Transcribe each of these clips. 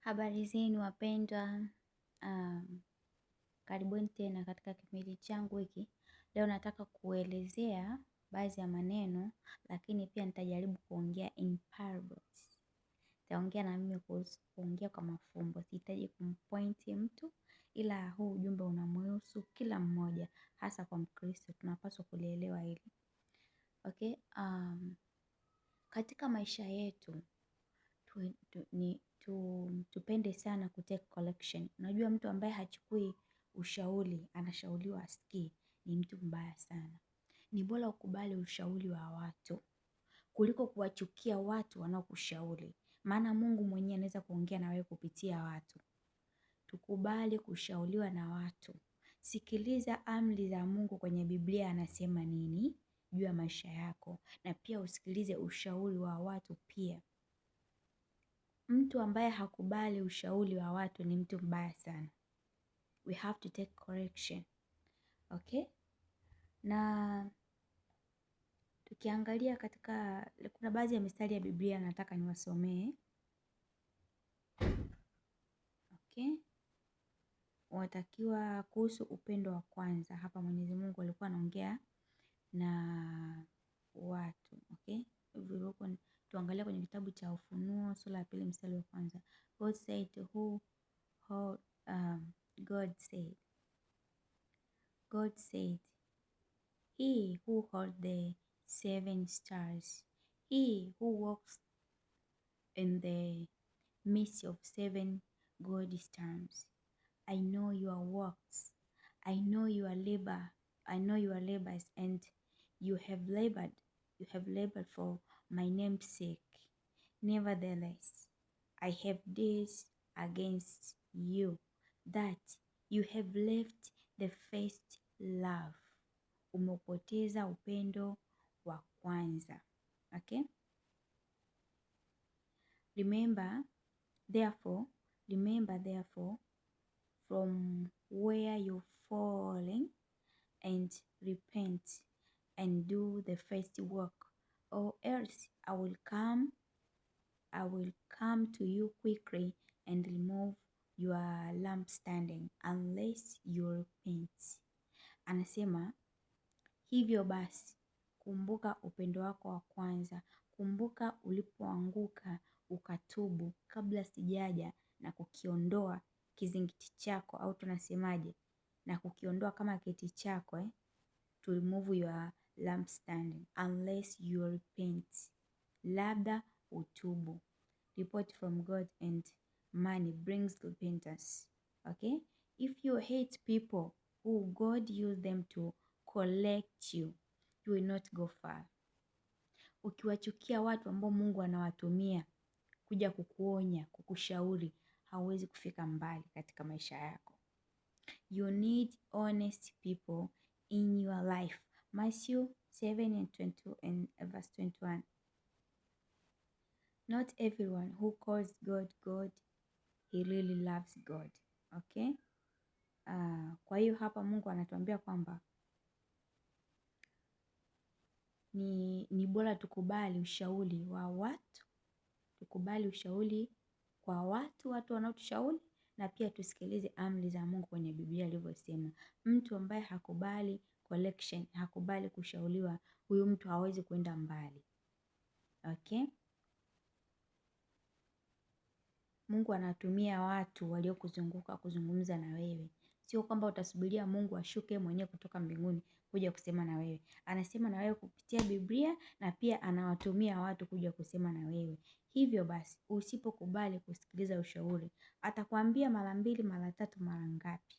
Habari zenu wapendwa, karibuni tena katika kipindi changu hiki. Leo nataka kuelezea baadhi ya maneno, lakini pia nitajaribu kuongea in parables. Nitaongea na mimi kuongea kwa mafumbo, sihitaji kumpointi mtu, ila huu ujumbe unamhusu kila mmoja, hasa kwa Mkristo, tunapaswa kulielewa hili. Okay, katika maisha yetu tupende sana kutake collection. Unajua mtu ambaye hachukui ushauri, anashauriwa asikii, ni mtu mbaya sana. Ni bora ukubali ushauri wa watu kuliko kuwachukia watu wanaokushauri, maana Mungu mwenyewe anaweza kuongea na wewe kupitia watu. Tukubali kushauriwa na watu. Sikiliza amri za Mungu kwenye Biblia, anasema nini juu ya maisha yako, na pia usikilize ushauri wa watu pia. Mtu ambaye hakubali ushauri wa watu ni mtu mbaya sana. We have to take correction. Okay? Na tukiangalia kuna baadhi ya mistari ya Biblia nataka niwasomee. Okay? Unatakiwa kuhusu upendo wa kwanza. Hapa Mwenyezi Mungu alikuwa anaongea na watu. Okay? Tuangalia kwenye kitabu cha Ufunuo sura ya 2 mstari wa kwanza. God said, He who holds the 7 stars, he who walks in the midst of 7 golden stars, I know your works, I know your labors, and you have labored for my name's sake. Nevertheless, I have this against you, that you have left the first love. Umepoteza upendo wa kwanza. Okay? Remember therefore from where you're falling, and repent and do the first work, or else I will come to you quickly and remove your lampstand unless you repent. Anasema hivyo basi, kumbuka upendo wako wa kwanza. Kumbuka ulipoanguka ukatubu, kabla sijaja na kukiondoa kizingiti chako, au tunasemaje, na kukiondoa kama kiti chako, to remove your lampstand unless you repent. Labda utubu. Report from God and money brings repentance. Okay? If you hate people who God used them to collect you, you will not go far. Ukiwachukia watu ambao Mungu anawatumia kuja kukuonya, kukushauri, hauwezi kufika mbali katika maisha yako. You need honest people in your life. Matthew 7:22 and verse 21. Not everyone who calls God God, he really loves God. Okay? Kwa hiyo hapa Mungu anatuambia kwamba ni bora tukubali ushauri wa watu, tukubali ushauri kwa watu wanaotushauri, na pia tusikilize amri za Mungu kwenye Biblia alivyosema. Mtu ambaye hakubali correction, hakubali kushauriwa, huyu mtu hawezi kwenda mbali. Okay? Mungu anatumia watu waliokuzunguka kuzungumza na wewe. Sio kwamba utasubiria Mungu ashuke mwenyewe kutoka mbinguni kuja kusema na wewe. Anasema na wewe kupitia Biblia, na pia anawatumia watu kuja kusema na wewe. Hivyo basi, usipokubali kusikiliza ushauri, atakwambia mara 2, mara 3, mara ngapi.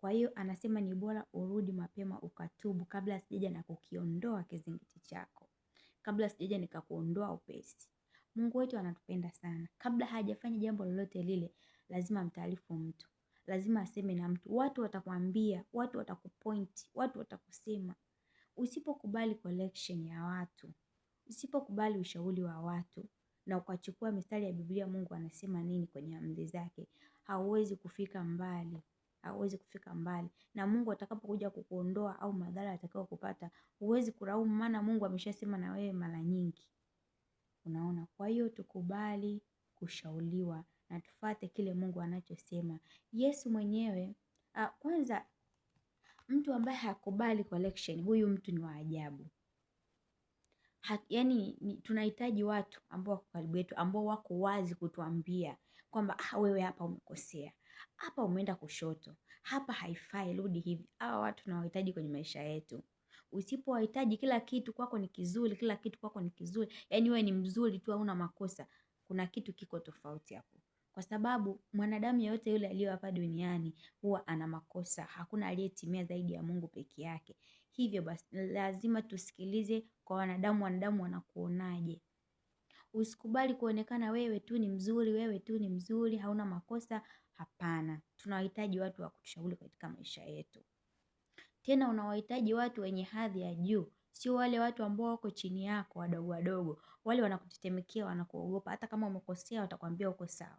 Kwa hiyo anasema ni bora urudi mapema ukatubu, kabla sijaja na kukiondoa kizingiti chako, kabla sijaja nikakuondoa upesi. Mungu wetu anatupenda sana. Kabla hajafanya jambo lolote lile, lazima mtaarifu mtu, lazima aseme na mtu. Watu watakwambia, watu watakupoint, watu watakusema. Usipokubali collection ya watu, usipokubali ushauri wa watu, na ukachukua mistari ya Biblia Mungu anasema nini kwenye amri zake, hauwezi kufika mbali. Hauwezi kufika mbali. Na Mungu atakapokuja kukuondoa au madhara atakao kupata, huwezi kulaumu, maana Mungu ameshasema na wewe mara nyingi. Unaona? Kwa hiyo tukubali kushauriwa na tufate kile Mungu anachosema. Yesu mwenyewe kwanza, mtu ambaye hakubali correction, huyu mtu ni wa ajabu. Yaani tunahitaji watu ambao wako karibu yetu, ambao wako wazi kutuambia kwamba wewe hapa umekosea, hapa umeenda kushoto, hapa haifai, rudi hivi. Hawa watu tunawahitaji kwenye maisha yetu. Usipowahitaji kila kitu kwako ni kizuri, kila kitu kwako ni kizuri, yaani wewe ni mzuri tu, hauna makosa, kuna kitu kiko tofauti hapo. Kwa sababu mwanadamu yeyote yule aliye hapa duniani huwa ana makosa. Hakuna aliyetimia zaidi ya Mungu peke yake. Hivyo basi lazima tusikilize kwa wanadamu wanakuonaje. Usikubali kuonekana wewe tu ni mzuri, wewe tu ni mzuri, hauna makosa. Hapana. Tunawahitaji watu wa kutushauri katika maisha yetu. Tena unawahitaji watu wenye hadhi ya juu, sio wale watu ambao wako chini yako wadogo wadogo. Wale wanakutetemekea, wanakuogopa, hata kama umekosea watakwambia uko sawa.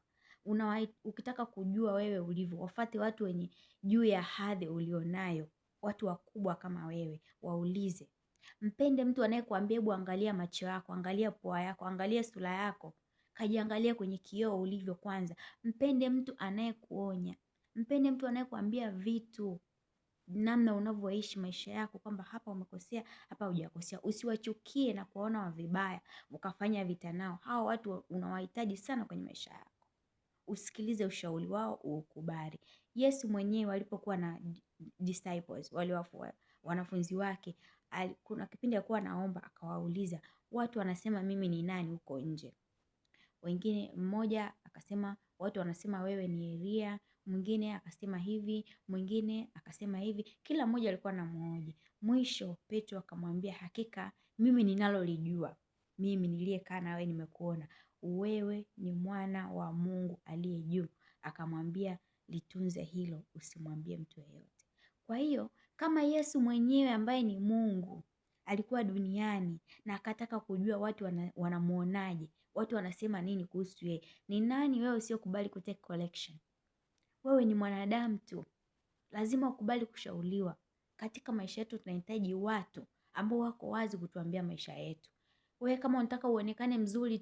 Ukitaka kujua wewe ulivyo, wafuate watu wenye juu ya hadhi ulionayo, watu wakubwa kama wewe, waulize. Mpende mtu anayekuambia hebu angalia macho yako, angalia pua yako, angalia sura yako, kajiangalia kwenye kioo ulivyo kwanza. Mpende mtu anayekuonya, mpende mtu anayekuambia vitu, namna unavyoishi maisha yako, kwamba hapa umekosea, hapa hujakosea. Usiwachukie na kuwaona wa vibaya ukafanya vita nao. Hao watu unawahitaji sana kwenye maisha yako. Usikilize ushauri wao, ukubali. Yesu mwenyewe alipokuwa na disciples, wale wanafunzi wake, kuna kipindi alikuwa anaomba, akawauliza, watu wanasema mimi ni nani huko nje? Wengine, mmoja akasema watu wanasema wewe ni Elia, mwingine akasema hivi, mwingine akasema hivi. Kila mmoja alikuwa anamhoji. Mwisho Petro akamwambia, hakika mimi ninalolijua, mimi niliyekaa na wewe nimekuona, wewe ni mwana wa Mungu aliye juu. Akamwambia, litunze hilo, usimwambie mtu yeyote. Kwa hiyo kama Yesu mwenyewe ambaye ni Mungu alikuwa duniani na akataka kujua watu wanamuonaje, watu wanasema nini kuhusu yeye, ni nani wewe usiokubali kutake correction? Wewe ni mwanadamu tu, lazima ukubali kushauriwa. Katika maisha yetu tunahitaji watu ambao wako wazi kutuambia maisha yetu. Wewe kama unataka uonekane mzuri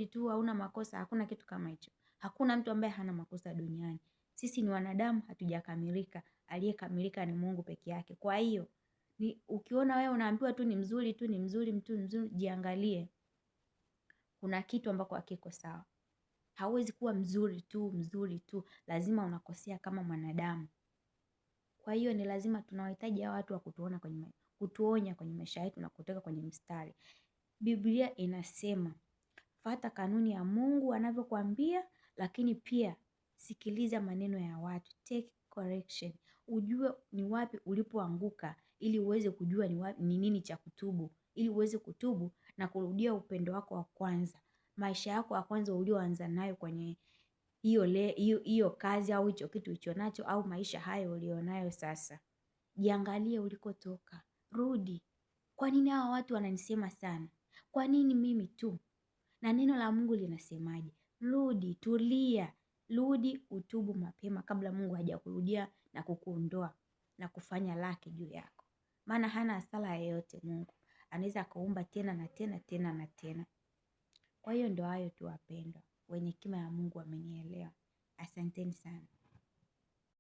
tu, hauna makosa, hakuna kitu kama hicho. Hakuna mtu ambaye hana makosa duniani. Sisi ni wanadamu, hatujakamilika. Aliyekamilika ni Mungu peke yake. Kwa hiyo, ukiona wewe unaambiwa tu ni mzuri, jiangalie. Kuna kitu ambako hakiko sawa. Hauwezi kuwa mzuri tu, lazima unakosea kama mwanadamu. Kwa hiyo ni lazima tunawahitaji hao watu wa kutuonya kwenye maisha yetu na kutoka kwenye mstari. Biblia inasema, fuata kanuni ya Mungu anavyokuambia, lakini pia sikiliza maneno ya watu. Take correction. Ujue ni wapi ulipoanguka, ili uweze kujua ni nini cha kutubu, ili uweze kutubu na kurudia upendo wako wa kwanza. Maisha yako ya kwanza ulioanza nayo kwenye hiyo kazi au hicho kitu ulicho nacho, au maisha hayo ulionayo sasa. Jiangalie ulikotoka. Rudi. Kwa nini hawa watu wananisema sana? Kwa nini mimi tu? Na neno la Mungu linasemaje? Rudi, tulia. Rudi utubu mapema kabla Mungu hajakurudia na kukuondoa na kufanya lake juu yako. Maana hana hasara yoyote Mungu. Anaweza akaumba tena na tena tena na tena. Kwa hiyo ndio hayo tu wapendwa. Wenye hekima ya Mungu wamenielewa. Asanteni sana.